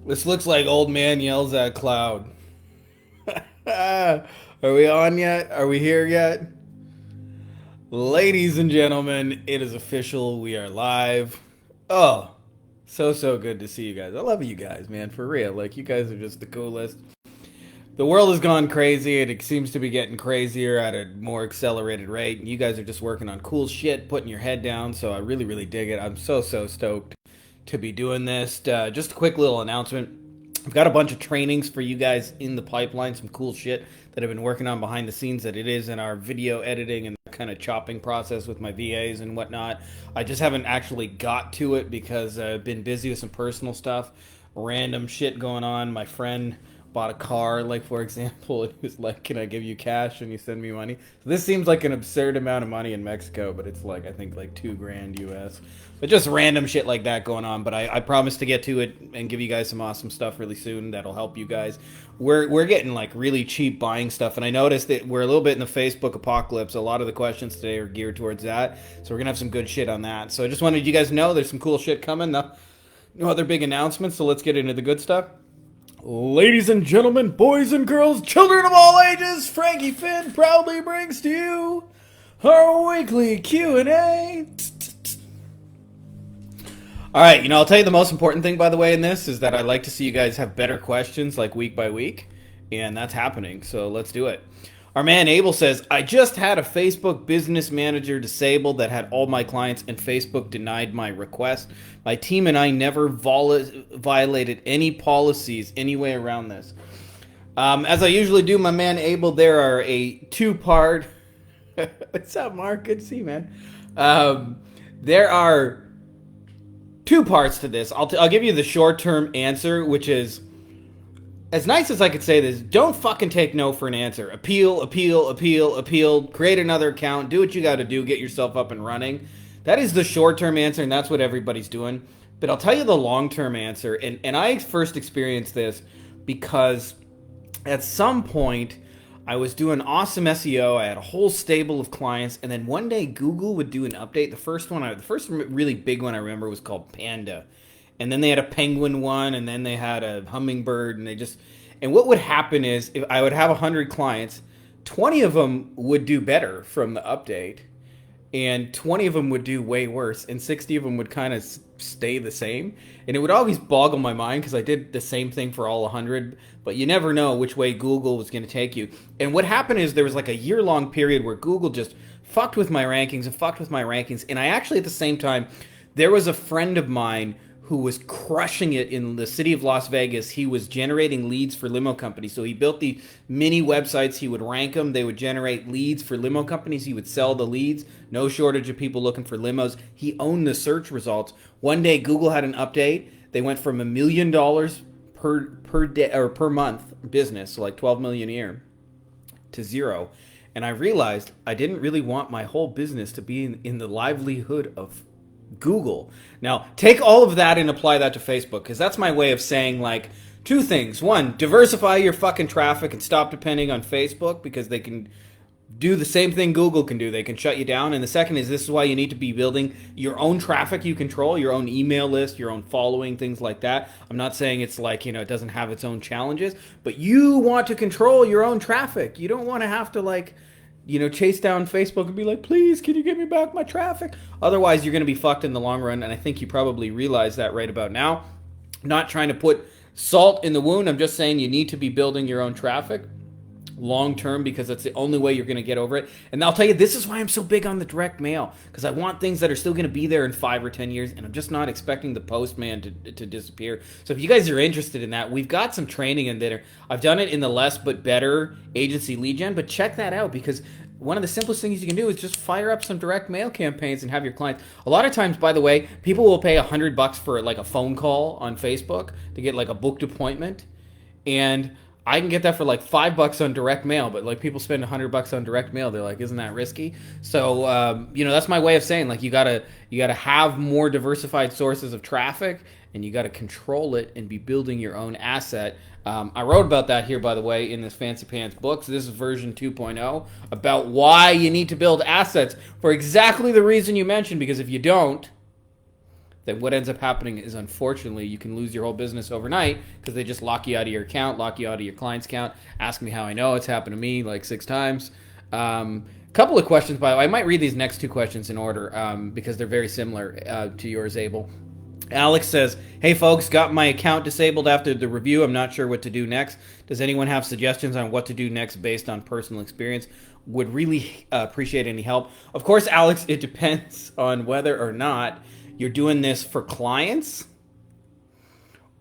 This looks like old man yells at cloud. Are we on yet? Are we here yet? Ladies and gentlemen, it is official. We are live. Oh, so good to see you guys. I love you guys, man, for real. Like, you guys are just the coolest. The world has gone crazy, and it seems to be getting crazier at a more accelerated rate. You guys are just working on cool shit, putting your head down, so I really dig it. I'm so stoked to be doing this. Just a quick little announcement. I've got a bunch of trainings for you guys in the pipeline, some cool shit that I've been working on behind the scenes that it is in our video editing and kind of chopping process with my VAs and whatnot. I just haven't actually got to it because I've been busy with some personal stuff, random shit going on. My friend bought a car, like, for example, and he was like, can I give you cash and you send me money? So this seems like an absurd amount of money in Mexico, but it's like, I think like $2,000 US. But just random shit like that going on. But I promise to get to it and give you guys some awesome stuff really soon that'll help you guys. We're getting like really cheap buying stuff, and I noticed that we're a little bit in the Facebook apocalypse. A lot of the questions today are geared towards that, so we're gonna have some good shit on that. So I just wanted you guys to know there's some cool shit coming. No other big announcements, so let's get into the good stuff. Ladies and gentlemen, boys and girls, children of all ages, Frankie Finn proudly brings to you our weekly Q&A. All right, I'll tell you the most important thing, by the way, in this is that I'd like to see you guys have better questions, like week by week, and that's happening, so let's do it. Our man Abel says, I just had a Facebook business manager disabled that had all my clients, and Facebook denied my request. My team and I never violated any policies anyway around this. As I usually do, my man Abel, there are a two-part... What's up, Mark? Good to see you, man. There are two parts to this. I'll give you the short-term answer, which is, as nice as I could say this, don't fucking take no for an answer. Appeal, create another account, do what you gotta do, get yourself up and running. That is the short-term answer, and that's what everybody's doing. But I'll tell you the long-term answer, and I first experienced this because at some point I was doing awesome SEO. I had a whole stable of clients, and then one day Google would do an update. The first really big one I remember was called Panda. And then they had a penguin one, and then they had a hummingbird, and what would happen is, if I would have 100 clients, 20 of them would do better from the update, and 20 of them would do way worse, and 60 of them would kind of stay the same. And it would always boggle my mind because I did the same thing for all 100, but you never know which way Google was going to take you. And what happened is there was like a year-long period where Google just fucked with my rankings, and I actually, at the same time, there was a friend of mine who was crushing it in the city of Las Vegas. He was generating leads for limo companies. So he built the mini websites. He would rank them. They would generate leads for limo companies. He would sell the leads. No shortage of people looking for limos. He owned the search results. One day, Google had an update. They went from $1 million per day or per month business, so like 12 million a year, to zero. And I realized I didn't really want my whole business to be in the livelihood of Google. Now, take all of that and apply that to Facebook, because that's my way of saying, like, two things. One, diversify your fucking traffic and stop depending on Facebook, because they can do the same thing Google can do. They can shut you down. And the second is, this is why you need to be building your own traffic you control, your own email list, your own following, things like that. I'm not saying it's like, it doesn't have its own challenges, but you want to control your own traffic. You don't want to have to, like, chase down Facebook and be like, please, can you give me back my traffic? Otherwise, you're going to be fucked in the long run, and I think you probably realize that right about now. I'm not trying to put salt in the wound. I'm just saying you need to be building your own traffic long term, because that's the only way you're going to get over it. And I'll tell you, this is why I'm so big on the direct mail, because I want things that are still going to be there in 5 or 10 years, and I'm just not expecting the postman to disappear. So if you guys are interested in that, we've got some training in there. I've done it in the Less But Better agency lead gen, but check that out, because one of the simplest things you can do is just fire up some direct mail campaigns and have your clients. A lot of times, by the way, people will pay $100 for like a phone call on Facebook to get like a booked appointment, and I can get that for like $5 on direct mail, but like people spend $100 on direct mail. They're like, isn't that risky? So, that's my way of saying, like, you gotta have more diversified sources of traffic, and you gotta control it and be building your own asset. I wrote about that here, by the way, in this Fancy Pants book. So this is version 2.0, about why you need to build assets for exactly the reason you mentioned, because if you don't, then what ends up happening is, unfortunately, you can lose your whole business overnight because they just lock you out of your account, lock you out of your client's account. Ask me how I know. It's happened to me like 6 times. Couple of questions, by the way. I might read these next two questions in order because they're very similar to yours, Abel. Alex says, hey folks, got my account disabled after the review. I'm not sure what to do next. Does anyone have suggestions on what to do next based on personal experience? Would really appreciate any help. Of course, Alex, it depends on whether or not you're doing this for clients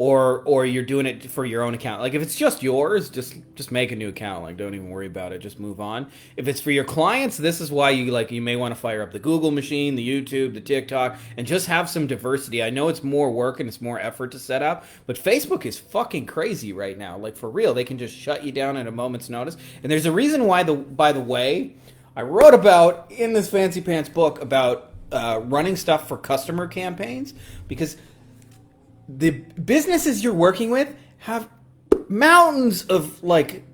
or you're doing it for your own account. Like if it's just yours, just make a new account. Like don't even worry about it. Just move on. If it's for your clients, this is why you may want to fire up the Google machine, the YouTube, the TikTok, and just have some diversity. I know it's more work and it's more effort to set up, but Facebook is fucking crazy right now. Like for real, they can just shut you down at a moment's notice. And there's a reason why. By the way, I wrote about in this fancy pants book about running stuff for customer campaigns because the businesses you're working with have mountains of like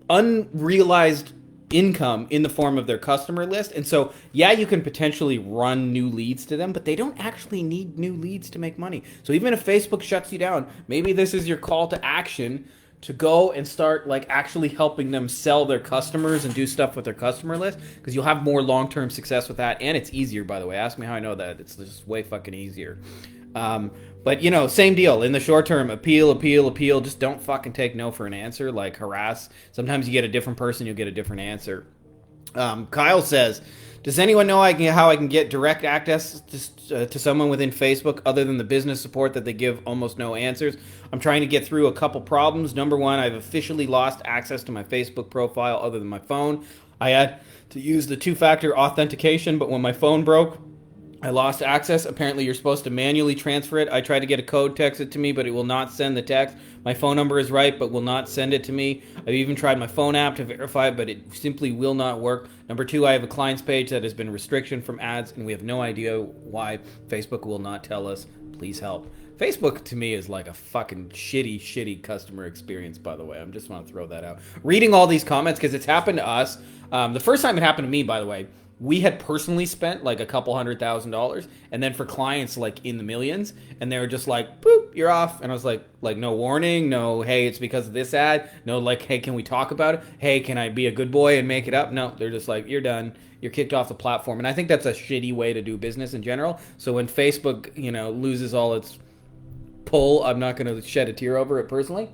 unrealized income in the form of their customer list. And so, yeah, you can potentially run new leads to them, but they don't actually need new leads to make money. So even if Facebook shuts you down, maybe this is your call to action to go and start like actually helping them sell their customers and do stuff with their customer list, because you'll have more long-term success with that. And it's easier, by the way. Ask me how I know that. It's just way fucking easier. But, you know, same deal. In the short term, appeal. Just don't fucking take no for an answer. Like, harass. Sometimes you get a different person, you'll get a different answer. Kyle says, does anyone know how I can get direct access to someone within Facebook other than the business support that they give almost no answers? I'm trying to get through a couple problems. Number one, I've officially lost access to my Facebook profile other than my phone. I had to use the two-factor authentication, but when my phone broke, I lost access. Apparently, you're supposed to manually transfer it. I tried to get a code texted to me, but it will not send the text. My phone number is right, but will not send it to me. I've even tried my phone app to verify, but it simply will not work. Number two, I have a clients page that has been restriction from ads, and we have no idea why. Facebook will not tell us. Please help. Facebook, to me, is like a fucking shitty customer experience, by the way. I just want to throw that out. Reading all these comments, because it's happened to us. The first time it happened to me, by the way, we had personally spent like a couple $100,000, and then for clients like in the millions, and they were just like, boop, you're off. And I was like no warning, no, hey, it's because of this ad, no, like, hey, can we talk about it? Hey, can I be a good boy and make it up? No, they're just like, you're done. You're kicked off the platform. And I think that's a shitty way to do business in general. So when Facebook, you know, loses all its pull, I'm not going to shed a tear over it personally.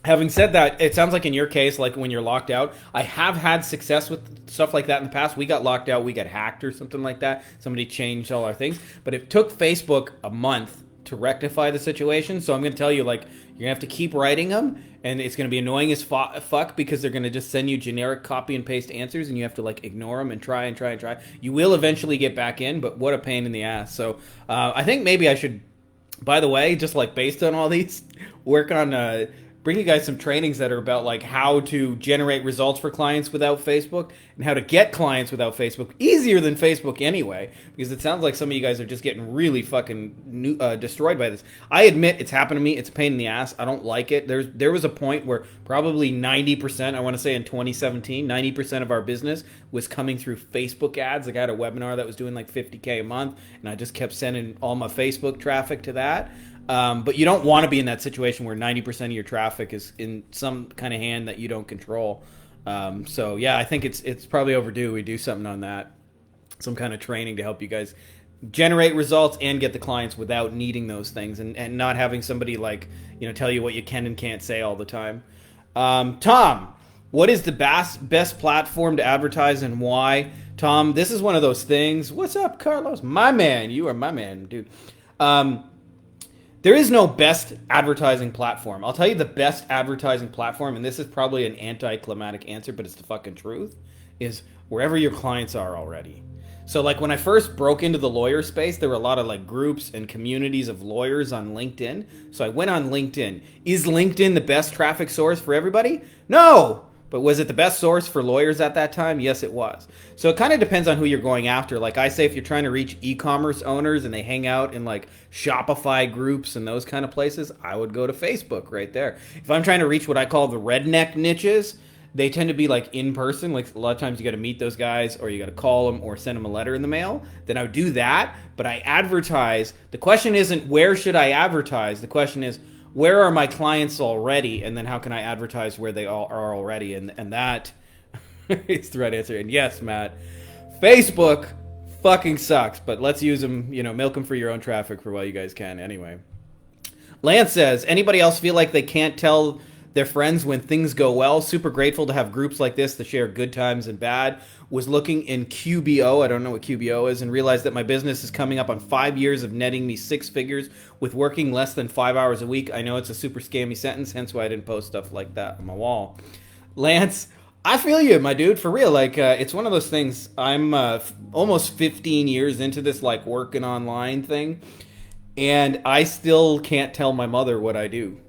Having said that, it sounds like in your case, like when you're locked out, I have had success with stuff like that in the past. We got locked out, we got hacked or something like that. Somebody changed all our things. But it took Facebook a month to rectify the situation. So I'm going to tell you, like, you're going to have to keep writing them, and it's going to be annoying as fuck because they're going to just send you generic copy and paste answers, and you have to, like, ignore them and try. You will eventually get back in, but what a pain in the ass. So I think maybe I should, by the way, just, like, based on all these, work on bring you guys some trainings that are about like how to generate results for clients without Facebook and how to get clients without Facebook. Easier than Facebook anyway, because it sounds like some of you guys are just getting really fucking destroyed by this. I admit it's happened to me. It's a pain in the ass. I don't like it. There was a point where probably 90%, I want to say in 2017, 90% of our business was coming through Facebook ads. Like I had a webinar that was doing like $50K a month, and I just kept sending all my Facebook traffic to that. But you don't want to be in that situation where 90% of your traffic is in some kind of hand that you don't control. So yeah, I think it's probably overdue. We do something on that, some kind of training to help you guys generate results and get the clients without needing those things, and not having somebody like, you know, tell you what you can and can't say all the time. Tom, what is the best platform to advertise and why? Tom, this is one of those things. What's up, Carlos? My man, you are my man, dude. There is no best advertising platform. I'll tell you the best advertising platform, and this is probably an anticlimactic answer, but it's the fucking truth, is wherever your clients are already. So like when I first broke into the lawyer space, there were a lot of like groups and communities of lawyers on LinkedIn. So I went on LinkedIn. Is LinkedIn the best traffic source for everybody? No! But was it the best source for lawyers at that time? Yes, it was. So it kind of depends on who you're going after. Like I say, if you're trying to reach e-commerce owners and they hang out in like Shopify groups and those kind of places, I would go to Facebook right there. If I'm trying to reach what I call the redneck niches, they tend to be like in person. Like a lot of times you got to meet those guys or you got to call them or send them a letter in the mail. Then I would do that. But I advertise. The question isn't where should I advertise? The question is where are my clients already? And then how can I advertise where they all are already? And that is the right answer. And yes, Matt, Facebook fucking sucks, but let's use them, milk them for your own traffic for while you guys can. Anyway. Lance says, anybody else feel like they can't tell their friends when things go well? Super grateful to have groups like this to share good times and bad. Was looking in QBO, I don't know what QBO is, and realized that my business is coming up on 5 years of netting me 6 figures with working less than 5 hours a week. I know it's a super scammy sentence, hence why I didn't post stuff like that on my wall. Lance, I feel you, my dude, for real. Like, it's one of those things. I'm almost 15 years into this, like, working online thing. And I still can't tell my mother what I do.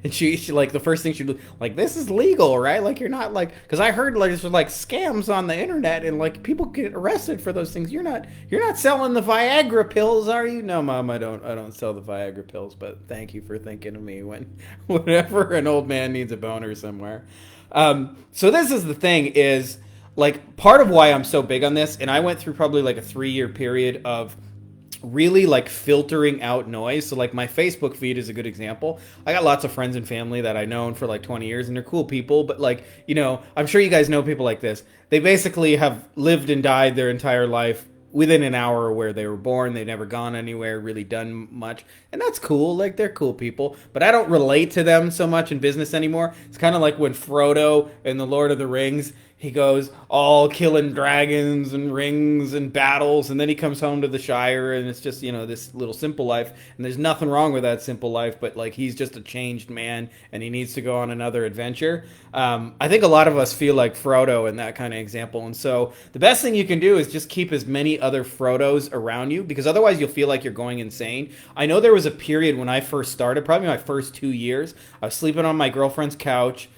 And she like, the first thing she'd do, like, this is legal, right? Like, you're not like, because I heard like there's like scams on the internet and like people get arrested for those things. You're not selling the Viagra pills, are you? No, Mom, I don't sell the Viagra pills. But thank you for thinking of me whenever an old man needs a boner somewhere. So this is the thing is like part of why I'm so big on this, and I went through probably like a 3-year period of really like filtering out noise. So like my Facebook feed is a good example. I got lots of friends and family that I've known for like 20 years and they're cool people, but like, I'm sure you guys know people like this. They basically have lived and died their entire life within an hour of where they were born. They've never gone anywhere, really done much. And that's cool. Like they're cool people, but I don't relate to them so much in business anymore. It's kind of like when Frodo in The Lord of the Rings, he goes all killing dragons and rings and battles, and then he comes home to the Shire, and it's just, this little simple life. And there's nothing wrong with that simple life, but like he's just a changed man, and he needs to go on another adventure. I think a lot of us feel like Frodo in that kind of example, and so the best thing you can do is just keep as many other Frodos around you, because otherwise you'll feel like you're going insane. I know there was a period when I first started, probably my first 2 years, I was sleeping on my girlfriend's couch,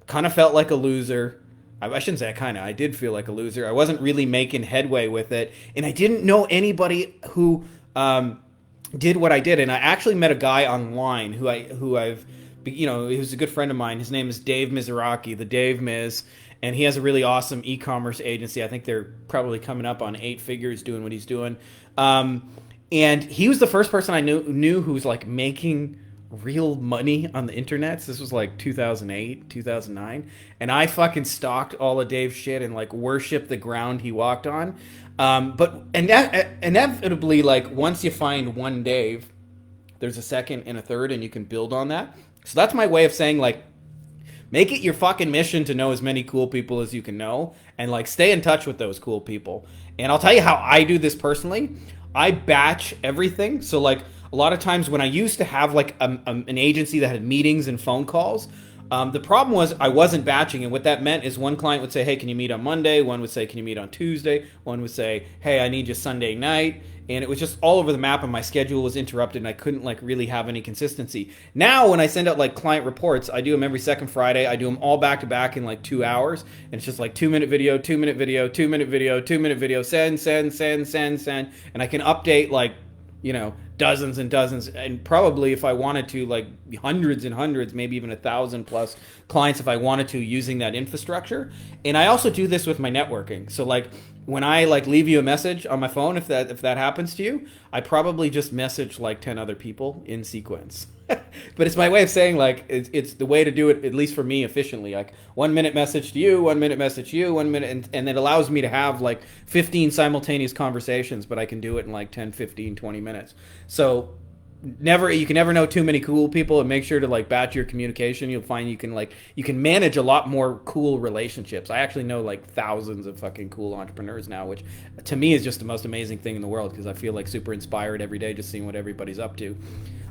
kind of felt like a loser. I shouldn't say I did feel like a loser. I wasn't really making headway with it. And I didn't know anybody who did what I did. And I actually met a guy online who I've, he was a good friend of mine. His name is Dave Mizuraki, the Dave Miz. And he has a really awesome e-commerce agency. I think they're probably coming up on 8 figures doing what he's doing. And he was the first person I knew who was like making real money on the internet. So this was like 2008, 2009. And I fucking stalked all of Dave's shit and like worshiped the ground he walked on. But that inevitably, like once you find one Dave, there's a second and a third, and you can build on that. So that's my way of saying like, make it your fucking mission to know as many cool people as you can know, and like stay in touch with those cool people. And I'll tell you how I do this personally. I batch everything. So like a lot of times when I used to have like an agency that had meetings and phone calls, the problem was I wasn't batching. And what that meant is one client would say, hey, can you meet on Monday? One would say, can you meet on Tuesday? One would say, hey, I need you Sunday night. And it was just all over the map, and my schedule was interrupted, and I couldn't like really have any consistency. Now, when I send out like client reports, I do them every second Friday. I do them all back to back in like 2 hours, and it's just like 2-minute video, 2-minute video, 2-minute video, 2-minute video, send, and I can update like dozens and dozens, and probably if I wanted to, like hundreds and hundreds, maybe even 1,000 plus clients if I wanted to, using that infrastructure. And I also do this with my networking. So like when I like leave you a message on my phone, if that happens to you, I probably just message like 10 other people in sequence. But it's my way of saying like it's the way to do it, at least for me, efficiently. Like 1 minute message to you, 1 minute message to you, 1 minute, and it allows me to have like 15 simultaneous conversations, but I can do it in like 10, 15, 20 minutes. So you can never know too many cool people, and make sure to like batch your communication. You'll find you can manage a lot more cool relationships. I actually know like thousands of fucking cool entrepreneurs now, which to me is just the most amazing thing in the world, because I feel like super inspired every day just seeing what everybody's up to.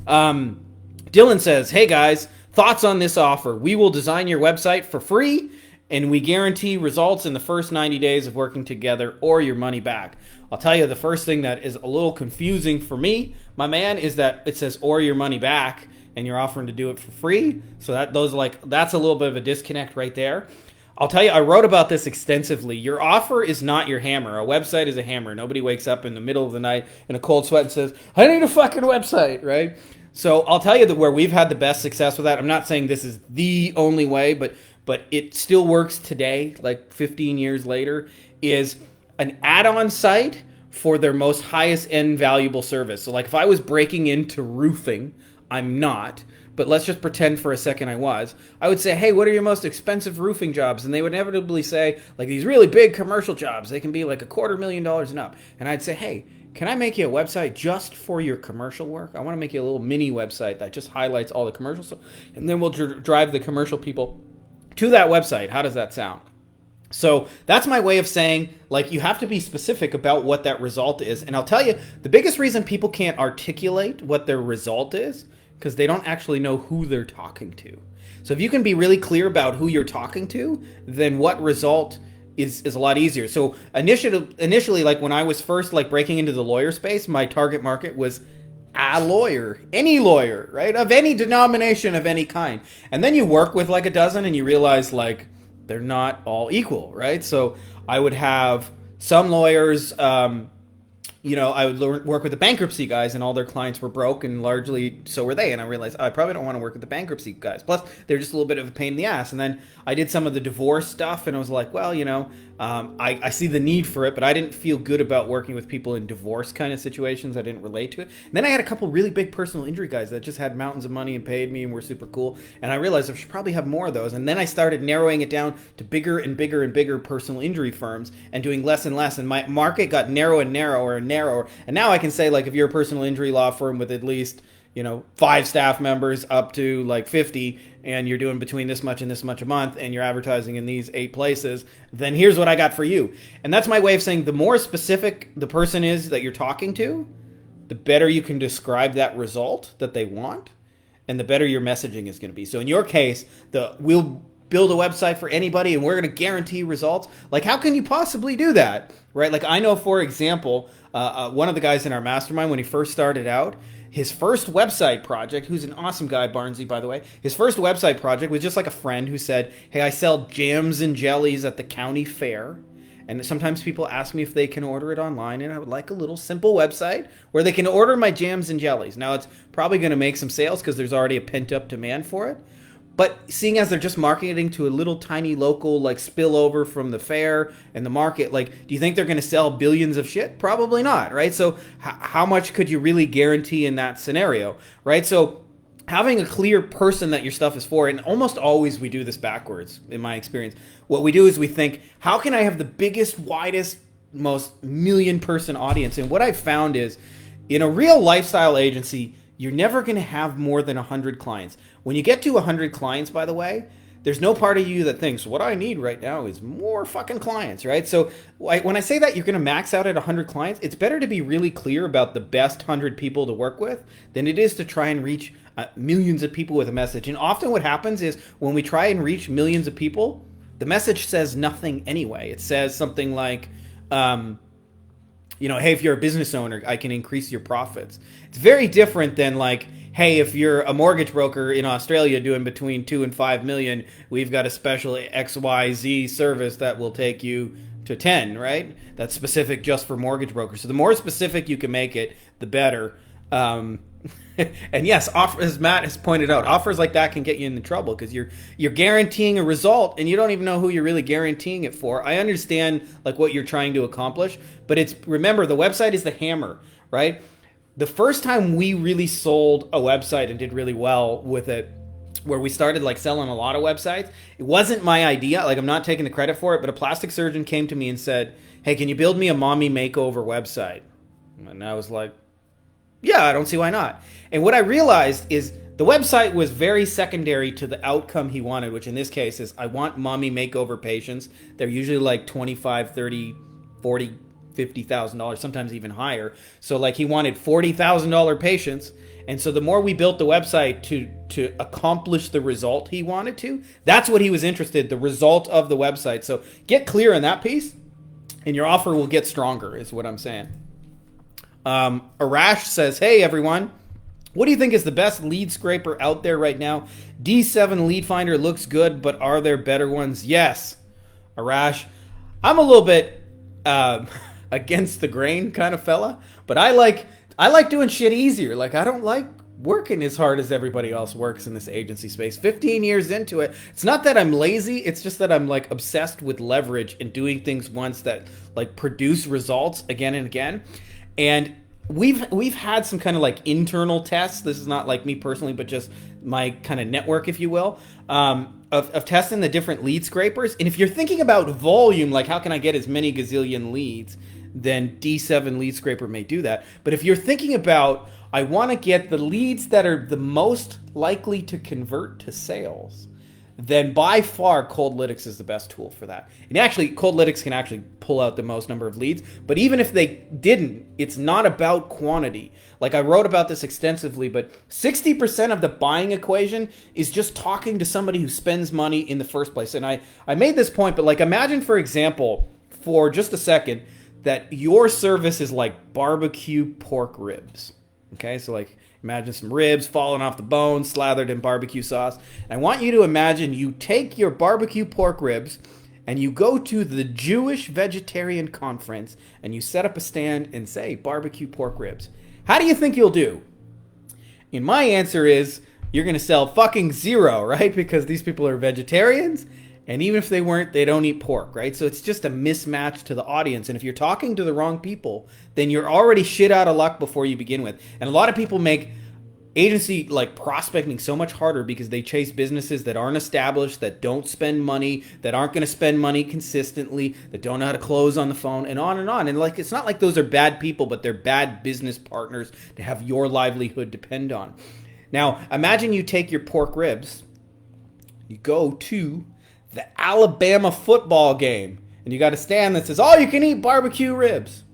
Dylan says, hey guys, thoughts on this offer? We will design your website for free, and we guarantee results in the first 90 days of working together, or your money back. I'll tell you, the first thing that is a little confusing for me, my man, is that it says or your money back, and you're offering to do it for free. So that's a little bit of a disconnect right there. I'll tell you, I wrote about this extensively. Your offer is not your hammer. A website is a hammer. Nobody wakes up in the middle of the night in a cold sweat and says, I need a fucking website, right? So I'll tell you that where we've had the best success with that, I'm not saying this is the only way, but but it still works today, like 15 years later, is an add-on site for their most highest end valuable service. So like if I was breaking into roofing, I'm not, but let's just pretend for a second I was. I would say, hey, what are your most expensive roofing jobs? And they would inevitably say, like these really big commercial jobs, they can be like $250,000 and up. And I'd say, hey, can I make you a website just for your commercial work? I want to make you a little mini website that just highlights all the commercial stuff. And then we'll drive the commercial people to that website. How does that sound? So that's my way of saying, like, you have to be specific about what that result is. And I'll tell you, the biggest reason people can't articulate what their result is, because they don't actually know who they're talking to. So if you can be really clear about who you're talking to, then what result is a lot easier. So initially, like when I was first like breaking into the lawyer space, my target market was a lawyer, any lawyer, right? Of any denomination, of any kind. And then you work with like a dozen and you realize like, they're not all equal, right? So I would have some lawyers, I would work with the bankruptcy guys and all their clients were broke and largely so were they. And I realized I probably don't want to work with the bankruptcy guys. Plus, they're just a little bit of a pain in the ass. And then I did some of the divorce stuff and I was like, well, I see the need for it, but I didn't feel good about working with people in divorce kind of situations. I didn't relate to it. And then I had a couple really big personal injury guys that just had mountains of money and paid me and were super cool. And I realized I should probably have more of those. And then I started narrowing it down to bigger and bigger and bigger personal injury firms and doing less and less. And my market got narrower and narrower and narrower. And now I can say, like, if you're a personal injury law firm with at least 5 staff members up to like 50, and you're doing between this much and this much a month, and you're advertising in these 8 places, then here's what I got for you. And that's my way of saying the more specific the person is that you're talking to, the better you can describe that result that they want, and the better your messaging is going to be. So in your case, we'll build a website for anybody, and we're going to guarantee results. Like, how can you possibly do that, right? Like, I know, for example, one of the guys in our mastermind, when he first started out, his first website project, who's an awesome guy, Barnsey, by the way, his first website project was just like a friend who said, hey, I sell jams and jellies at the county fair. And sometimes people ask me if they can order it online, and I would like a little simple website where they can order my jams and jellies. Now, it's probably going to make some sales because there's already a pent-up demand for it. But seeing as they're just marketing to a little tiny local like spillover from the fair and the market, like, do you think they're going to sell billions of shit? Probably not, right? So how much could you really guarantee in that scenario, right? So having a clear person that your stuff is for, and almost always we do this backwards in my experience. What we do is we think, how can I have the biggest, widest, most million-person audience? And what I've found is, in a real lifestyle agency, you're never going to have more than 100 clients. When you get to 100 clients, by the way, there's no part of you that thinks, what I need right now is more fucking clients, right? So when I say that you're going to max out at 100 clients, it's better to be really clear about the best 100 people to work with than it is to try and reach millions of people with a message. And often what happens is when we try and reach millions of people, the message says nothing anyway. It says something like, hey, if you're a business owner, I can increase your profits. It's very different than like, hey, if you're a mortgage broker in Australia doing between 2 and 5 million, we've got a special XYZ service that will take you to 10, right? That's specific just for mortgage brokers. So the more specific you can make it, the better. And yes, as Matt has pointed out, offers like that can get you into trouble because you're guaranteeing a result and you don't even know who you're really guaranteeing it for. I understand like what you're trying to accomplish, but remember, the website is the hammer, right? The first time we really sold a website and did really well with it, where we started like selling a lot of websites, it wasn't my idea. Like, I'm not taking the credit for it, but a plastic surgeon came to me and said, hey, can you build me a mommy makeover website? And I was like, yeah, I don't see why not. And what I realized is the website was very secondary to the outcome he wanted, which in this case is, I want mommy makeover patients. They're usually like 25, 30, 40, $50,000, sometimes even higher. So like he wanted $40,000 patients. And so the more we built the website to accomplish the result he wanted to, that's what he was interested, the result of the website. So get clear on that piece and your offer will get stronger is what I'm saying. Arash says, hey everyone, what do you think is the best lead scraper out there right now? D7 Lead Finder looks good, but are there better ones? Yes. Arash, I'm a little bit against the grain kind of fella, but I like doing shit easier. Like, I don't like working as hard as everybody else works in this agency space. 15 years into it. It's not that I'm lazy, it's just that I'm like obsessed with leverage and doing things once that like produce results again and again. And we've had some kind of like internal tests. This is not like me personally, but just my kind of network, if you will, of testing the different lead scrapers. And if you're thinking about volume, like how can I get as many gazillion leads, then D7 lead scraper may do that. But if you're thinking about, I want to get the leads that are the most likely to convert to sales, then by far Coldlytics is the best tool for that. And actually, Coldlytics can actually pull out the most number of leads. But even if they didn't, it's not about quantity. Like I wrote about this extensively, but 60% of the buying equation is just talking to somebody who spends money in the first place. And I made this point, but like imagine, for example, for just a second, that your service is like barbecue pork ribs. Okay, so like imagine some ribs falling off the bone, slathered in barbecue sauce. And I want you to imagine you take your barbecue pork ribs and you go to the Jewish Vegetarian Conference and you set up a stand and say barbecue pork ribs. How do you think you'll do? And my answer is you're going to sell fucking zero, right? Because these people are vegetarians. And even if they weren't, they don't eat pork, right? So it's just a mismatch to the audience. And if you're talking to the wrong people, then you're already shit out of luck before you begin with. And a lot of people make agency like prospecting so much harder because they chase businesses that aren't established, that don't spend money, that aren't going to spend money consistently, that don't know how to close on the phone, and on and on. And like, it's not like those are bad people, but they're bad business partners to have your livelihood depend on. Now, imagine you take your pork ribs, you go to the Alabama football game, and you got a stand that says, all you can eat barbecue ribs.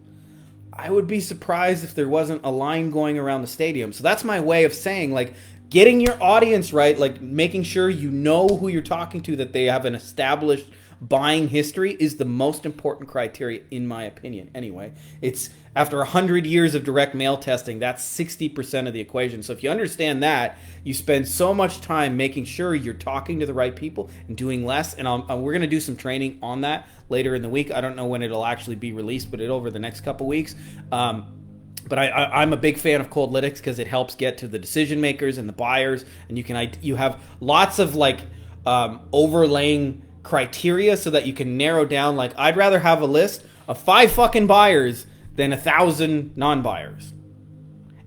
I would be surprised if there wasn't a line going around the stadium. So that's my way of saying, like, getting your audience right, like making sure you know who you're talking to, that they have an established buying history is the most important criteria, in my opinion. Anyway, it's after 100 years of direct mail testing, that's 60% of the equation. So if you understand that, you spend so much time making sure you're talking to the right people and doing less. And we're going to do some training on that later in the week. I don't know when it'll actually be released, but over the next couple weeks. But I'm a big fan of Coldlytics because it helps get to the decision makers and the buyers, and you have lots of like overlaying criteria so that you can narrow down. Like, I'd rather have a list of 5 fucking buyers than 1,000 non-buyers,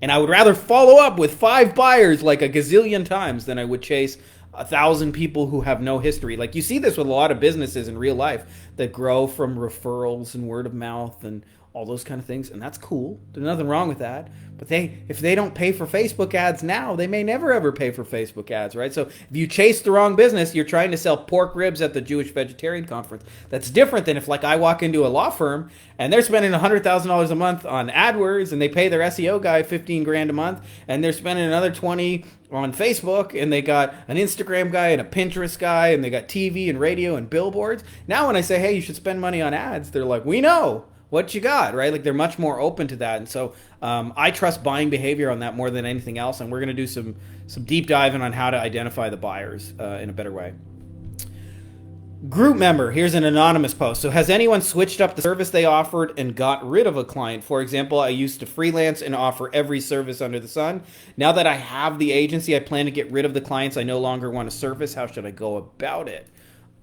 and I would rather follow up with 5 buyers like a gazillion times than I would chase 1,000 people who have no history. Like, you see this with a lot of businesses in real life that grow from referrals and word of mouth and all those kind of things, and that's cool. There's nothing wrong with that. But if they don't pay for Facebook ads now, they may never ever pay for Facebook ads, right? So if you chase the wrong business, you're trying to sell pork ribs at the Jewish Vegetarian Conference. That's different than if, like, I walk into a law firm and they're spending $100,000 a month on AdWords, and they pay their SEO guy $15,000 a month, and they're spending another 20 on Facebook, and they got an Instagram guy and a Pinterest guy, and they got TV and radio and billboards. Now when I say, hey, you should spend money on ads, they're like, we know what you got, right? Like, they're much more open to that. And so I trust buying behavior on that more than anything else. And we're going to do some deep diving on how to identify the buyers in a better way. Group member, here's an anonymous post. So has anyone switched up the service they offered and got rid of a client? For example, I used to freelance and offer every service under the sun. Now that I have the agency, I plan to get rid of the clients I no longer want to service. How should I go about it?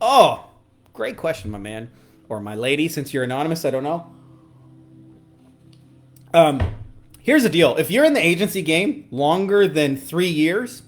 Oh, great question, my man. Or my lady, since you're anonymous, I don't know. Here's the deal. If you're in the agency game longer than 3 years,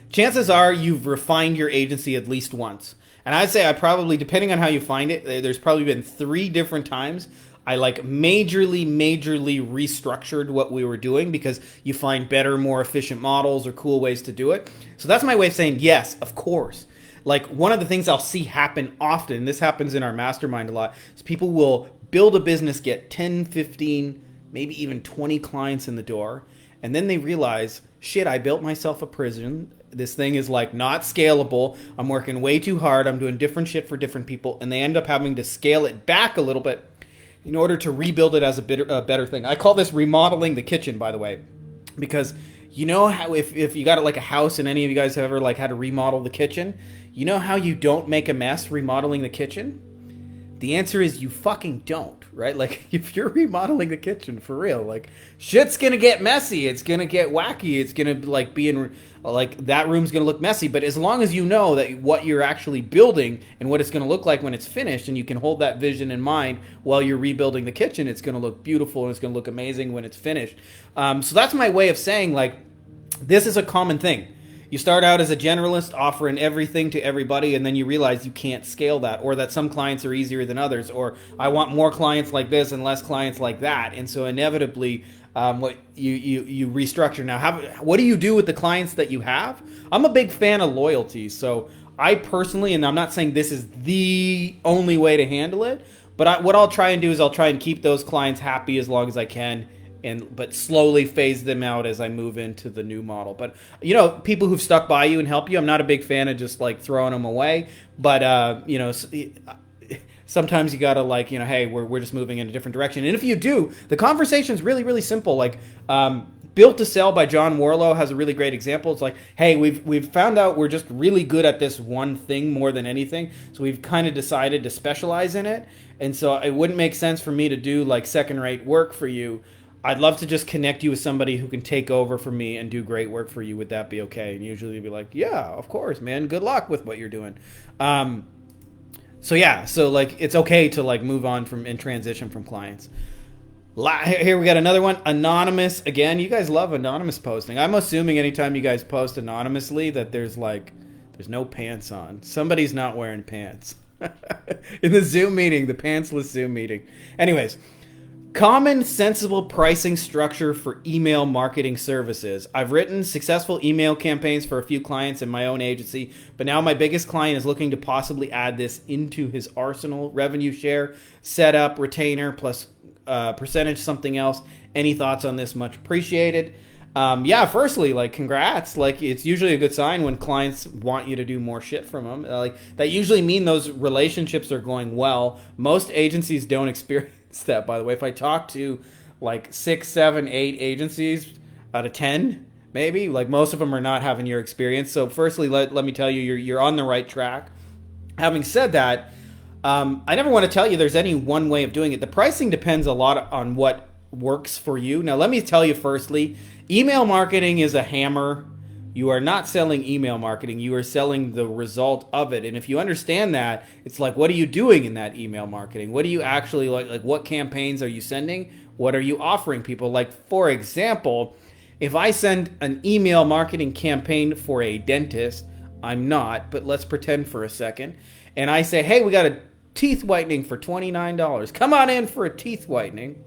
chances are you've refined your agency at least once. And I'd say I probably, depending on how you find it, there's probably been 3 different times I like majorly restructured what we were doing because you find better, more efficient models or cool ways to do it. So that's my way of saying yes, of course. Like, one of the things I'll see happen often, this happens in our mastermind a lot, is people will build a business, get 10, 15, maybe even 20 clients in the door, and then they realize, shit, I built myself a prison. This thing is like not scalable. I'm working way too hard. I'm doing different shit for different people, and they end up having to scale it back a little bit in order to rebuild it as a better thing. I call this remodeling the kitchen, by the way, because you know how if you got like a house and any of you guys have ever like had to remodel the kitchen, you know how you don't make a mess remodeling the kitchen? The answer is you fucking don't, right? Like if you're remodeling the kitchen for real, like shit's gonna get messy. It's gonna get wacky. It's gonna like be in like that room's gonna look messy. But as long as you know that what you're actually building and what it's gonna look like when it's finished, and you can hold that vision in mind while you're rebuilding the kitchen, it's gonna look beautiful and it's gonna look amazing when it's finished. So that's my way of saying like this is a common thing. You start out as a generalist offering everything to everybody, and then you realize you can't scale that, or that some clients are easier than others, or I want more clients like this and less clients like that. And so inevitably, what you restructure. Now, what do you do with the clients that you have? I'm a big fan of loyalty. So I personally, and I'm not saying this is the only way to handle it, but what I'll try and do is I'll try and keep those clients happy as long as I can, but slowly phase them out as I move into the new model. But people who've stuck by you and help you, I'm not a big fan of just like throwing them away. But sometimes you gotta like hey, we're just moving in a different direction. And if you do, the conversation's really really simple. Like Built to Sell by John Warlow has a really great example. It's like, hey, we've found out we're just really good at this one thing more than anything, so we've kind of decided to specialize in it. And so it wouldn't make sense for me to do like second-rate work for you. I'd love to just connect you with somebody who can take over for me and do great work for you. Would that be okay? And usually they'd be like, yeah, of course, man. Good luck with what you're doing. So like it's okay to like move on from and transition from clients. Here we got another one. Anonymous. Again, you guys love anonymous posting. I'm assuming anytime you guys post anonymously that there's no pants on. Somebody's not wearing pants. In the Zoom meeting, the pantsless Zoom meeting. Anyways. Common, sensible pricing structure for email marketing services. I've written successful email campaigns for a few clients in my own agency, but now my biggest client is looking to possibly add this into his arsenal. Revenue share, setup, retainer, plus percentage something else. Any thoughts on this? Much appreciated. Firstly, like congrats. Like it's usually a good sign when clients want you to do more shit from them. Like that usually mean those relationships are going well. Most agencies don't experience that, by the way. If I talk to like 6, 7, 8 agencies out of 10, maybe, like most of them are not having your experience. So firstly, let me tell you, you're on the right track. Having said that, I never want to tell you there's any one way of doing it. The pricing depends a lot on what works for you. Now, let me tell you firstly, email marketing is a hammer. You are not selling email marketing. You are selling the result of it. And if you understand that, it's like, what are you doing in that email marketing? What do you actually like what campaigns are you sending? What are you offering people? Like, for example, if I send an email marketing campaign for a dentist, I'm not, but let's pretend for a second. And I say, hey, we got a teeth whitening for $29. Come on in for a teeth whitening.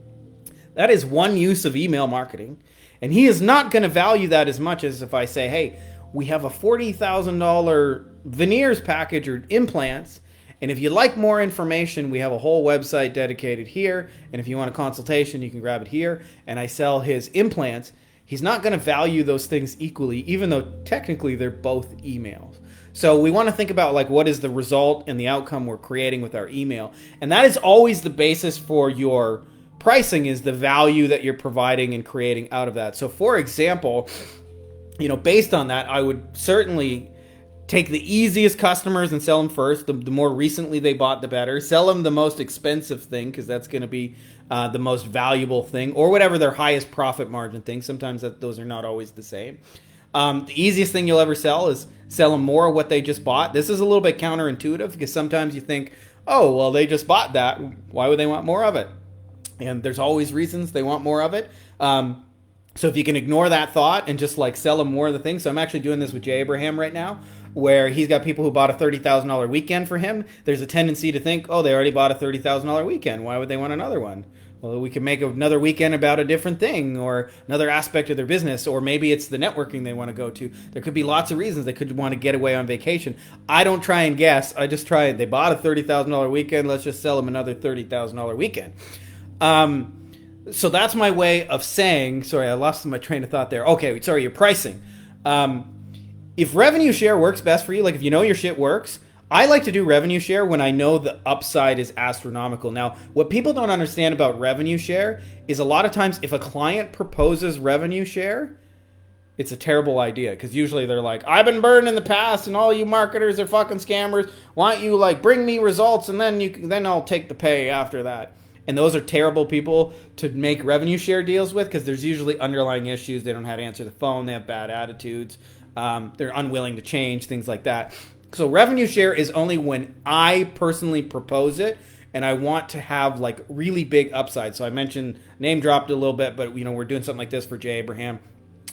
That is one use of email marketing. And he is not going to value that as much as if I say, hey, we have a $40,000 veneers package or implants. And if you'd like more information, we have a whole website dedicated here. And if you want a consultation, you can grab it here. And I sell his implants. He's not going to value those things equally, even though technically they're both emails. So we want to think about like what is the result and the outcome we're creating with our email. And that is always the basis for your pricing, is the value that you're providing and creating out of that. So for example, based on that, I would certainly take the easiest customers and sell them first. The more recently they bought, the better. Sell them the most expensive thing, because that's going to be the most valuable thing, or whatever their highest profit margin thing. Sometimes those are not always the same. The easiest thing you'll ever sell is sell them more of what they just bought. This is a little bit counterintuitive, because sometimes you think, oh, well, they just bought that. Why would they want more of it? And there's always reasons they want more of it. So if you can ignore that thought and just like sell them more of the things. So I'm actually doing this with Jay Abraham right now, where he's got people who bought a $30,000 weekend for him. There's a tendency to think, oh, they already bought a $30,000 weekend. Why would they want another one? Well, we can make another weekend about a different thing or another aspect of their business, or maybe it's the networking they want to go to. There could be lots of reasons. They could want to get away on vacation. I don't try and guess. I just try. They bought a $30,000 weekend. Let's just sell them another $30,000 weekend. So that's my way of saying, sorry, I lost my train of thought there. Okay, sorry, your pricing. If revenue share works best for you, like if you know your shit works, I like to do revenue share when I know the upside is astronomical. Now, what people don't understand about revenue share is a lot of times if a client proposes revenue share, it's a terrible idea because usually they're like, I've been burned in the past and all you marketers are fucking scammers. Why don't you like bring me results and then I'll take the pay after that. And those are terrible people to make revenue share deals with because there's usually underlying issues. They don't know how to answer the phone. They have bad attitudes. They're unwilling to change, things like that. So revenue share is only when I personally propose it and I want to have like really big upside. So I mentioned, name dropped a little bit, but we're doing something like this for Jay Abraham.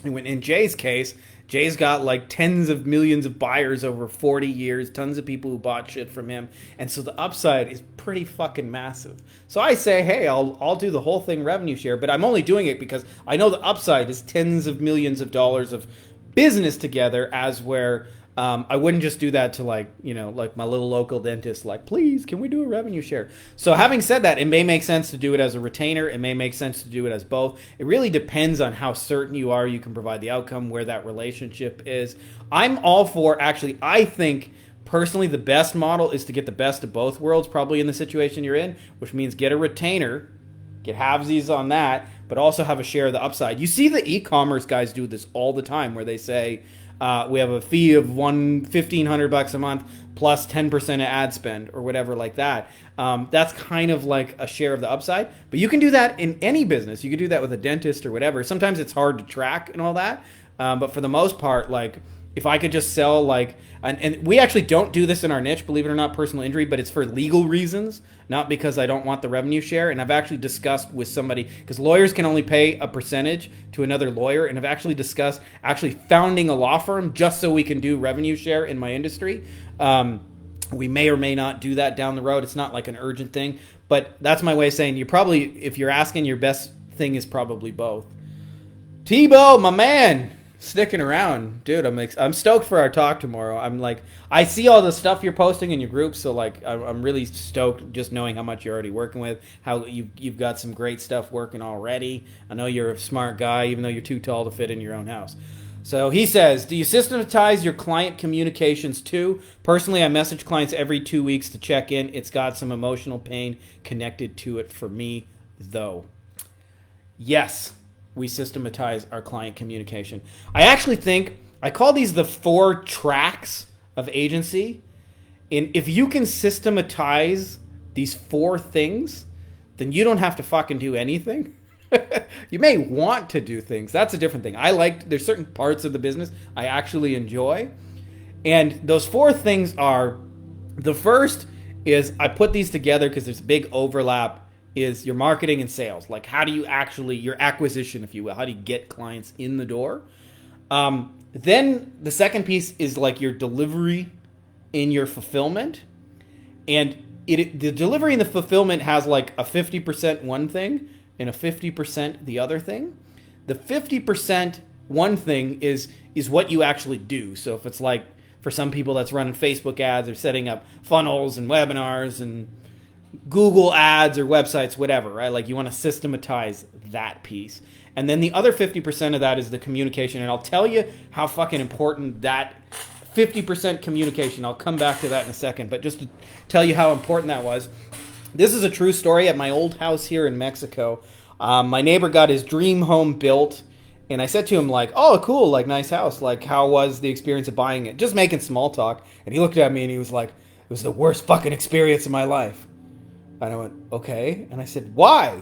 And in Jay's case, Jay's got like tens of millions of buyers over 40 years, tons of people who bought shit from him. And so the upside is pretty fucking massive. So I say, hey, I'll do the whole thing revenue share, but I'm only doing it because I know the upside is tens of millions of dollars of business together, as where I wouldn't just do that to like my little local dentist, like, please, can we do a revenue share? So having said that, it may make sense to do it as a retainer. It may make sense to do it as both. It really depends on how certain you are you can provide the outcome, where that relationship is. I'm all for, actually, I think personally the best model is to get the best of both worlds, probably in the situation you're in, which means get a retainer, get halvesies on that, but also have a share of the upside. You see the e-commerce guys do this all the time where they say, we have a fee of $1,500 a month plus 10% of ad spend or whatever like that. That's kind of like a share of the upside. But you can do that in any business. You can do that with a dentist or whatever. Sometimes it's hard to track and all that. But for the most part, like if I could just sell like, and we actually don't do this in our niche, believe it or not, personal injury, but it's for legal reasons, not because I don't want the revenue share. And I've actually discussed with somebody, because lawyers can only pay a percentage to another lawyer, and I've actually discussed actually founding a law firm just so we can do revenue share in my industry. We may or may not do that down the road. It's not like an urgent thing, but that's my way of saying you probably, if you're asking, your best thing is probably both. Tebow, my man, sticking around, dude. I'm stoked for our talk tomorrow. I'm like, I see all the stuff you're posting in your group, so like I'm really stoked just knowing how much you're already working with, how you've got some great stuff working already. I know you're a smart guy, even though you're too tall to fit in your own house. So he says, do you systematize your client communications too? Personally, I message clients every 2 weeks to check in. It's got some emotional pain connected to it for me, though. Yes, we systematize our client communication. I actually think, I call these the 4 tracks of agency. And if you can systematize these 4 things, then you don't have to fucking do anything. You may want to do things. That's a different thing. There's certain parts of the business I actually enjoy. And those 4 things are, the first is I put these together because there's a big overlap, is your marketing and sales. Like how do you actually, your acquisition, if you will, how do you get clients in the door? Then the second piece is like your delivery in your fulfillment. And the delivery and the fulfillment has like a 50% one thing and a 50% the other thing. The 50% one thing is what you actually do. So if it's like, for some people that's running Facebook ads or setting up funnels and webinars and Google ads or websites, whatever, right? Like you want to systematize that piece. And then the other 50% of that is the communication. And I'll tell you how fucking important that 50% communication, I'll come back to that in a second, but just to tell you how important that was. This is a true story. At my old house here in Mexico, my neighbor got his dream home built. And I said to him like, oh, cool, like nice house. Like how was the experience of buying it? Just making small talk. And he looked at me and he was like, it was the worst fucking experience of my life. And I went, okay. And I said, why?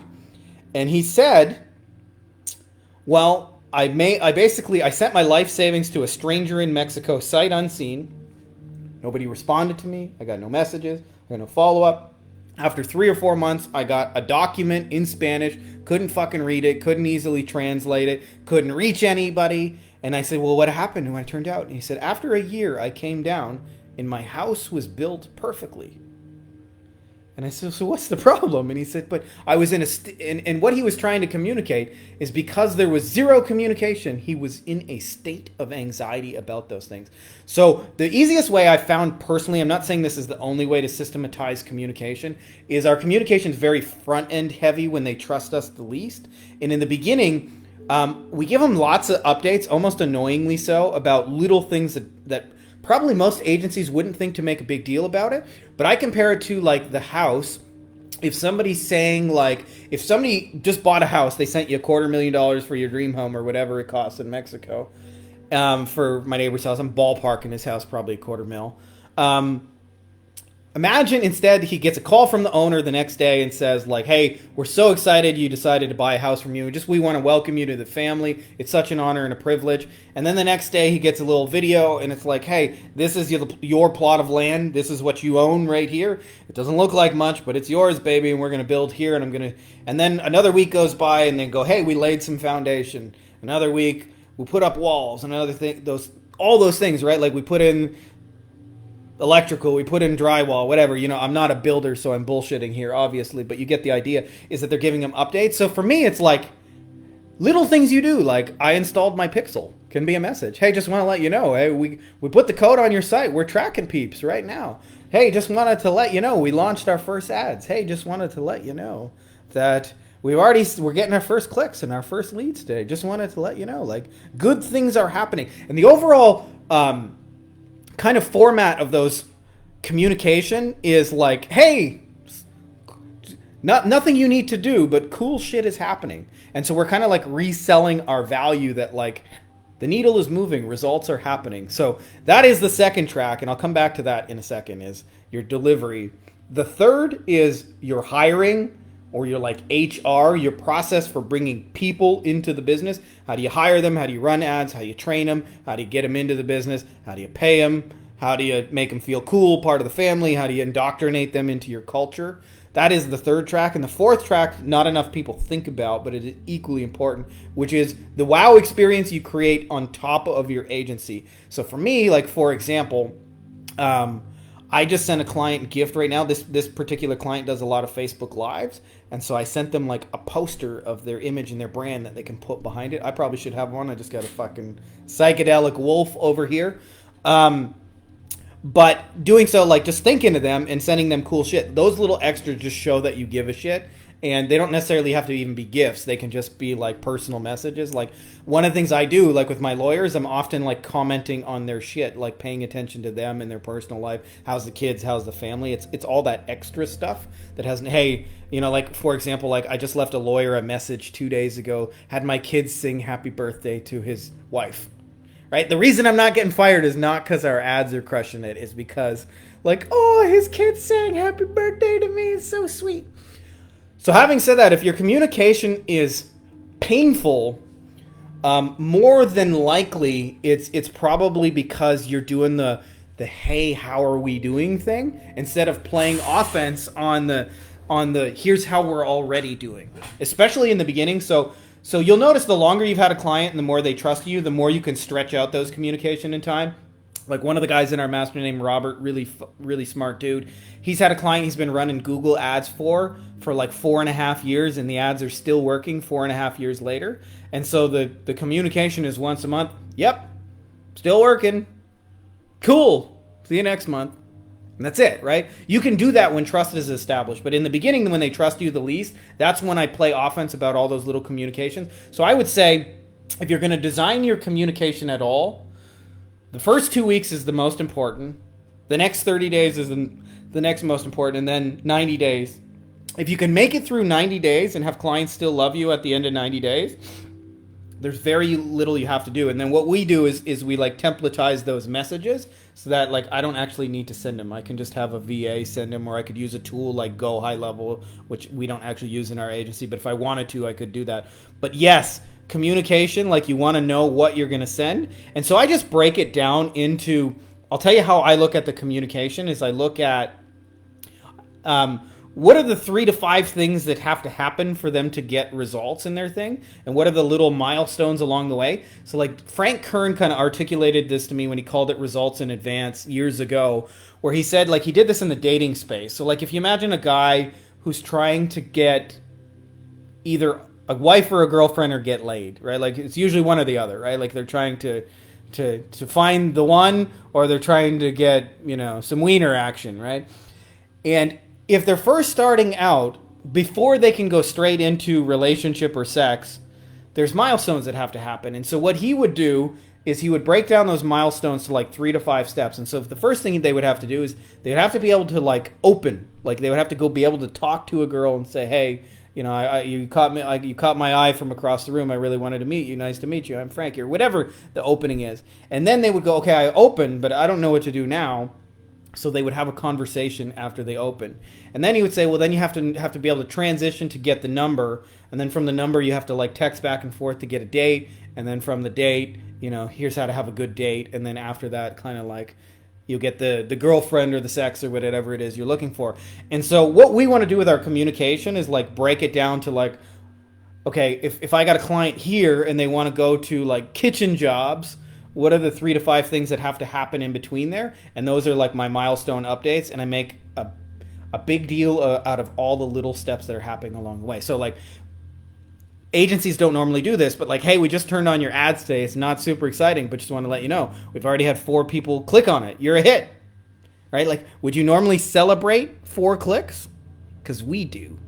And he said, well, I sent my life savings to a stranger in Mexico, sight unseen. Nobody responded to me. I got no messages. I got no follow-up. After 3 or 4 months, I got a document in Spanish. Couldn't fucking read it. Couldn't easily translate it. Couldn't reach anybody. And I said, well, what happened? And I turned out. And he said, after a year, I came down and my house was built perfectly. And I said, so what's the problem? And he said, but I was in and what he was trying to communicate is because there was zero communication, he was in a state of anxiety about those things. So the easiest way I found personally, I'm not saying this is the only way to systematize communication, is our communication is very front-end heavy when they trust us the least. And in the beginning, we give them lots of updates, almost annoyingly so, about little things that probably most agencies wouldn't think to make a big deal about it. But I compare it to like the house. if somebody's saying like, if somebody just bought a house, they sent you $250,000 for your dream home or whatever it costs in Mexico. For my neighbor's house, I'm ballparking his house probably a quarter mil. Imagine instead he gets a call from the owner the next day and says like, "Hey, we're so excited you decided to buy a house from you. We want to welcome you to the family. It's such an honor and a privilege." And then the next day he gets a little video and it's like, "Hey, this is your plot of land. This is what you own right here. It doesn't look like much, but it's yours, baby, and we're going to build here and I'm going to." And then another week goes by and they go, "Hey, we laid some foundation." Another week, we put up walls. Another thing, all those things, right? Like we put in electrical, we put in drywall, whatever. I'm not a builder, so I'm bullshitting here, obviously, but you get the idea, is that they're giving them updates. So for me, it's like little things you do, like I installed my Pixel, can be a message. Hey, just want to let you know, hey, we put the code on your site. We're tracking peeps right now. Hey, just wanted to let you know we launched our first ads. Hey, just wanted to let you know that we're getting our first clicks and our first leads today. Just wanted to let you know, like, good things are happening. And the overall kind of format of those communication is like, hey, nothing you need to do, but cool shit is happening. And so we're kind of like reselling our value that like the needle is moving, results are happening. So that is the second track, and I'll come back to that in a second, is your delivery. The third is your hiring, or your like HR, your process for bringing people into the business. How do you hire them? How do you run ads? How do you train them? How do you get them into the business? How do you pay them? How do you make them feel cool, part of the family? How do you indoctrinate them into your culture? That is the third track. And the fourth track, not enough people think about, but it is equally important, which is the wow experience you create on top of your agency. So for me, like for example, I just sent a client a gift right now. This particular client does a lot of Facebook Lives. And so I sent them like a poster of their image and their brand that they can put behind it. I probably should have one. I just got a fucking psychedelic wolf over here. But doing so, like just thinking of them and sending them cool shit, those little extras just show that you give a shit. And they don't necessarily have to even be gifts. They can just be like personal messages. Like one of the things I do, like with my lawyers, I'm often like commenting on their shit, like paying attention to them and their personal life. How's the kids? How's the family? It's all that extra stuff that hasn't, hey, like for example, like I just left a lawyer a message 2 days ago, had my kids sing happy birthday to his wife, right? The reason I'm not getting fired is not because our ads are crushing it. It's because like, oh, his kids sang happy birthday to me. It's so sweet. So having said that, if your communication is painful, more than likely it's probably because you're doing the hey, how are we doing thing instead of playing offense on the here's how we're already doing, especially in the beginning. So you'll notice the longer you've had a client and the more they trust you, the more you can stretch out those communication in time. Like one of the guys in our master named Robert, really smart dude. He's had a client he's been running Google ads for like 4.5 years, and the ads are still working 4.5 years later. And so the communication is once a month. Yep, still working. Cool. See you next month. And that's it, right? You can do that when trust is established. But in the beginning, when they trust you the least, that's when I play offense about all those little communications. So I would say if you're going to design your communication at all, the first 2 weeks is the most important. The next 30 days is the next most important. And then 90 days. If you can make it through 90 days and have clients still love you at the end of 90 days, there's very little you have to do. And then what we do is we like templatize those messages so that like I don't actually need to send them. I can just have a VA send them, or I could use a tool like Go High Level, which we don't actually use in our agency. But if I wanted to, I could do that. But yes, communication, like you want to know what you're going to send. And so I just break it down into, I'll tell you how I look at the communication is I look at what are the 3 to 5 things that have to happen for them to get results in their thing? And what are the little milestones along the way? So like Frank Kern kind of articulated this to me when he called it results in advance years ago, where he said like he did this in the dating space. So like if you imagine a guy who's trying to get either a wife or a girlfriend or get laid, right? Like it's usually one or the other, right? Like they're trying to find the one, or they're trying to get, some wiener action, right? And if they're first starting out, before they can go straight into relationship or sex, there's milestones that have to happen. And so what he would do is he would break down those milestones to like 3 to 5 steps. And so the first thing they would have to do is they would have to be able to like open, like they would have to go be able to talk to a girl and say, hey, you know, you caught me, like you caught my eye from across the room. I really wanted to meet you. Nice to meet you. I'm Frankie, or whatever the opening is. And then they would go, okay, I opened, but I don't know what to do now. So they would have a conversation after they open, and then he would say, well, then you have to be able to transition to get the number, and then from the number you have to like text back and forth to get a date, and then from the date, you know, here's how to have a good date, and then after that, kind of like you'll get the girlfriend or the sex or whatever it is you're looking for. And so what we want to do with our communication is like break it down to like, okay, if I got a client here and they want to go to like kitchen jobs, what are the 3 to 5 things that have to happen in between there? And those are like my milestone updates, and I make a big deal out of all the little steps that are happening along the way. So like agencies don't normally do this, but like, hey, we just turned on your ads today. It's not super exciting, but just want to let you know we've already had 4 people click on it. You're a hit, right? Like, would you normally celebrate 4 clicks? Because we do.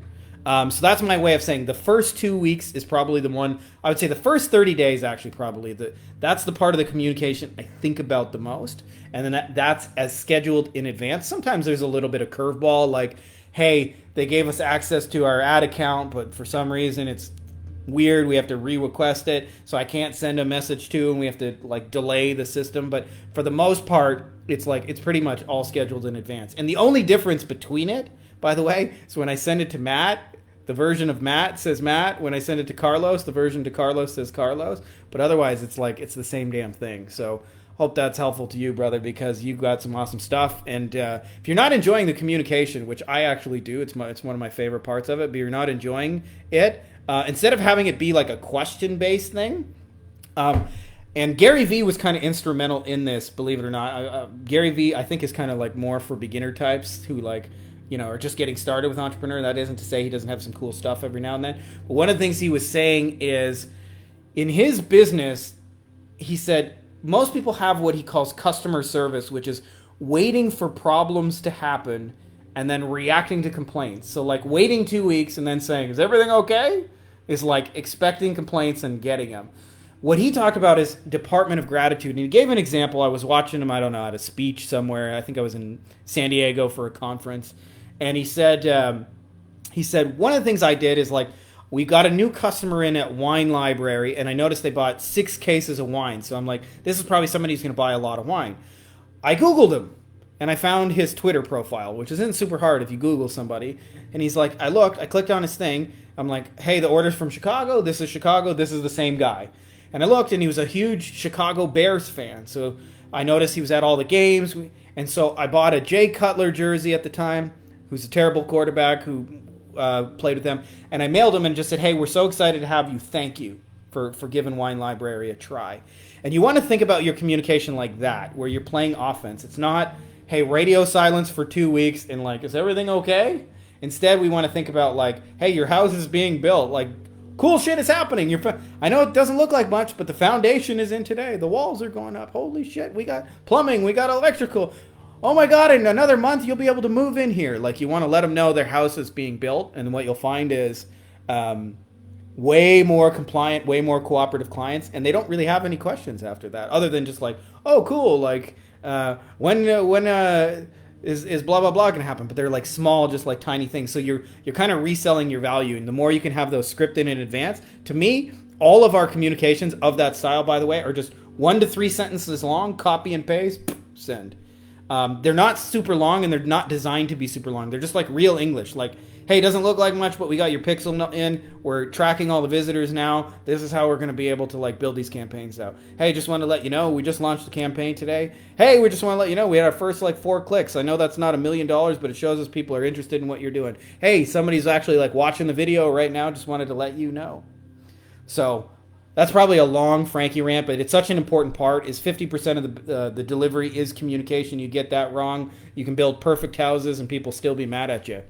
So that's my way of saying the first 2 weeks is probably the one. I would say the first 30 days actually probably that's the part of the communication I think about the most, and then that's as scheduled in advance. Sometimes there's a little bit of curveball, like, hey, they gave us access to our ad account, but for some reason it's weird. We have to re-request it, so I can't send a message to, and we have to like delay the system. But for the most part, it's like it's pretty much all scheduled in advance. And the only difference between it, by the way, is when I send it to Matt, the version of Matt says Matt. When I send it to Carlos, the version to Carlos says Carlos. But otherwise, it's like it's the same damn thing. So hope that's helpful to you, brother, because you've got some awesome stuff. And if you're not enjoying the communication, which I actually do, it's one of my favorite parts of it, but you're not enjoying it, instead of having it be like a question-based thing, and Gary Vee was kind of instrumental in this, believe it or not. Gary Vee, I think, is kind of like more for beginner types who like, you know, are just getting started with entrepreneur. That isn't to say he doesn't have some cool stuff every now and then. But one of the things he was saying is, in his business, he said most people have what he calls customer service, which is waiting for problems to happen and then reacting to complaints. So like waiting 2 weeks and then saying, is everything okay? Is like expecting complaints and getting them. What he talked about is department of gratitude. And he gave an example. I was watching him, I don't know, at a speech somewhere. I think I was in San Diego for a conference. And he said, one of the things I did is like, we got a new customer in at Wine Library, and I noticed they bought 6 cases of wine. So I'm like, this is probably somebody who's going to buy a lot of wine. I Googled him, and I found his Twitter profile, which isn't super hard if you Google somebody. And he's like, I clicked on his thing. I'm like, hey, the order's from Chicago. This is Chicago. This is the same guy. And I looked, and he was a huge Chicago Bears fan. So I noticed he was at all the games. And so I bought a Jay Cutler jersey at the time, who's a terrible quarterback who played with them. And I mailed him and just said, hey, we're so excited to have you. Thank you for giving Wine Library a try. And you want to think about your communication like that, where you're playing offense. It's not, hey, radio silence for 2 weeks and like, is everything okay? Instead, we want to think about like, hey, your house is being built. Like, cool shit is happening. I know it doesn't look like much, but the foundation is in today. The walls are going up. Holy shit, we got plumbing, we got electrical. Oh my God, in another month, you'll be able to move in here. Like, you want to let them know their house is being built. And what you'll find is way more compliant, way more cooperative clients. And they don't really have any questions after that, other than just like, oh, cool. Like, when is blah, blah, blah going to happen? But they're like small, just like tiny things. So you're kind of reselling your value. And the more you can have those scripted in advance, to me, all of our communications of that style, by the way, are just 1 to 3 sentences long, copy and paste, send. They're not super long, and they're not designed to be super long. They're just like real English. Like, hey, it doesn't look like much, but we got your pixel in. We're tracking all the visitors now. This is how we're going to be able to like build these campaigns out. Hey, just want to let you know, we just launched the campaign today. Hey, we just want to let you know we had our first like 4 clicks. I know that's not $1 million, but it shows us people are interested in what you're doing. Hey, somebody's actually like watching the video right now. Just wanted to let you know. So that's probably a long Frankie rant, but it's such an important part. Is 50% of the delivery is communication. You get that wrong, you can build perfect houses and people still be mad at you.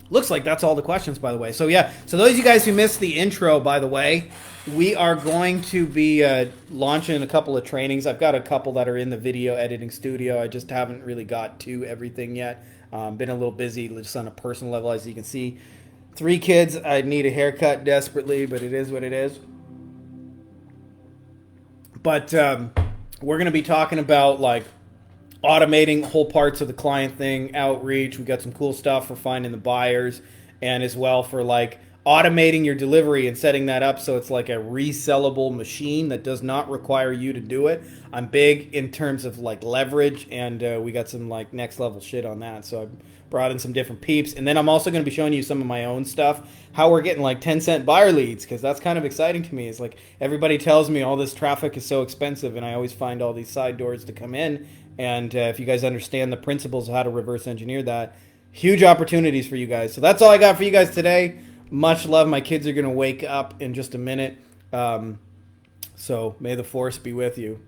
Looks like that's all the questions, by the way. So yeah, so those of you guys who missed the intro, by the way, we are going to be launching a couple of trainings. I've got a couple that are in the video editing studio. I just haven't really got to everything yet. Been a little busy just on a personal level, as you can see. 3 kids. I need a haircut desperately, but it is what it is. But we're going to be talking about like automating whole parts of the client thing, outreach. We got some cool stuff for finding the buyers, and as well for like automating your delivery and setting that up so it's like a resellable machine that does not require you to do it. I'm big in terms of like leverage, and we got some like next level shit on that. So I brought in some different peeps, and then I'm also going to be showing you some of my own stuff, how we're getting like 10-cent buyer leads, because that's kind of exciting to me. It's like everybody tells me all this traffic is so expensive, and I always find all these side doors to come in. And if you guys understand the principles of how to reverse engineer that, huge opportunities for you guys. So that's all I got for you guys today. Much love. My kids are going to wake up in just a minute. So may the force be with you.